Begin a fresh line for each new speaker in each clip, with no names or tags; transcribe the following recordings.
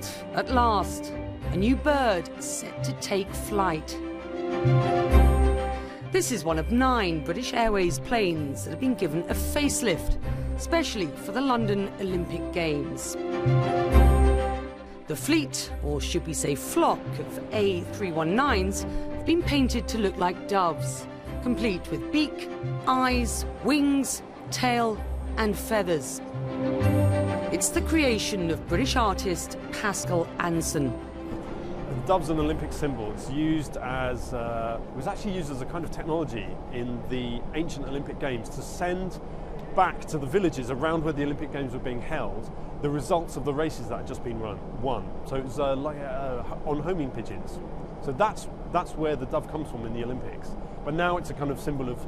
revealed, at last, a new bird set to take flight. This is one of 9 British Airways planes that have been given a facelift, specially for the London Olympic Games. The fleet, or should we say flock, of A319s have been painted to look like doves, complete with beak, eyes, wings, tail and feathers. It's the creation of British artist Pascal Anson.
The dove's an Olympic symbol. It's used as, it was actually used as a kind of technology in the ancient Olympic Games to send back to the villages around where the Olympic Games were being held the results of the races that had just been won. So it was like on homing pigeons. So that's where the dove comes from in the Olympics. But now it's a kind of symbol of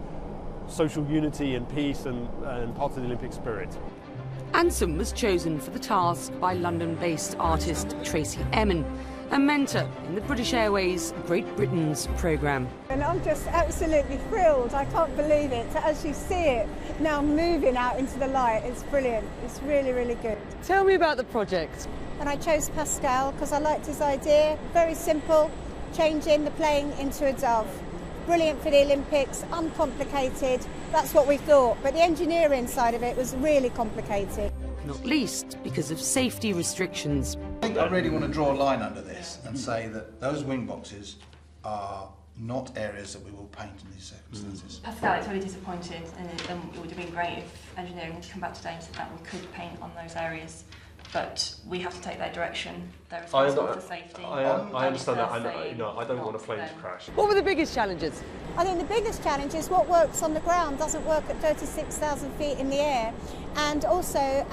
social unity and peace and part of the Olympic spirit.
Anson was chosen for the task by London-based artist Tracey Emin, a mentor in the British Airways Great Britain's programme.
And I'm just absolutely thrilled. I can't believe it. To actually see it now moving out into the light, it's brilliant. It's really, really good.
Tell me about the project.
And I chose Pascal because I liked his idea. Very simple, changing the plane into a dove. Brilliant for the Olympics, uncomplicated. That's what we thought. But the engineering side of it was really complicated.
Not least because of safety restrictions.
I think I really want to draw a line under this and say that those wing boxes are not areas that we will paint in these circumstances.
Pascal is really disappointed, and it would have been great if engineering had come back today and said that we could paint on those areas. But we have to take their direction. They're responsible for safety.
I understand that. I don't want a plane to crash.
What were the biggest challenges?
I think the biggest challenge is what works on the ground doesn't work at 36,000 feet in the air. And also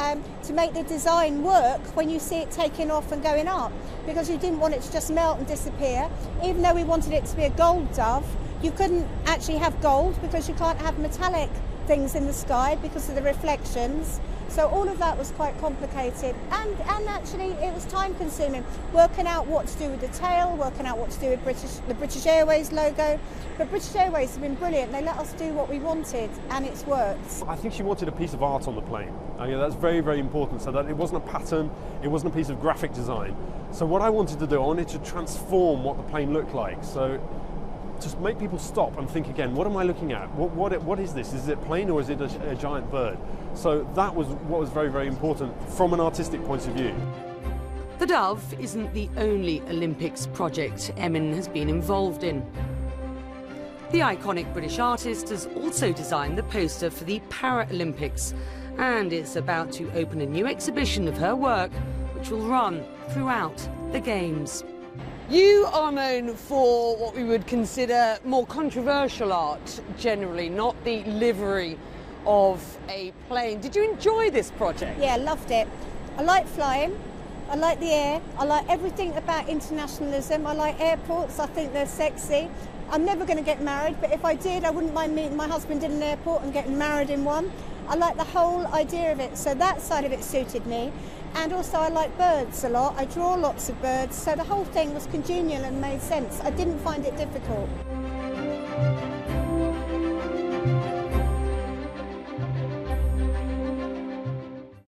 to make the design work when you see it taking off and going up, because you didn't want it to just melt and disappear. Even though we wanted it to be a gold dove, you couldn't actually have gold because you can't have metallic things in the sky because of the reflections. So all of that was quite complicated, and actually it was time consuming, working out what to do with the tail, working out what to do with the British Airways logo. But British Airways have been brilliant. They let us do what we wanted, and it's worked.
I think she wanted a piece of art on the plane. That's very, very important, so that it wasn't a pattern, it wasn't a piece of graphic design. So what I wanted to do, I wanted to transform what the plane looked like. So just make people stop and think again, what am I looking at? What is this? Is it a plane or is it a giant bird? So that was what was very, very important from an artistic point of view.
The dove isn't the only Olympics project Emin has been involved in. The iconic British artist has also designed the poster for the Paralympics and is about to open a new exhibition of her work, which will run throughout the Games. You are known for what we would consider more controversial art generally, not the livery of a plane. Did you enjoy this project?
Yeah, loved it. I like flying, I like the air, I like everything about internationalism, I like airports, I think they're sexy. I'm never going to get married, but if I did, I wouldn't mind meeting my husband in an airport and getting married in one. I like the whole idea of it, so that side of it suited me. And also I like birds a lot, I draw lots of birds, so the whole thing was congenial and made sense. I didn't find it difficult.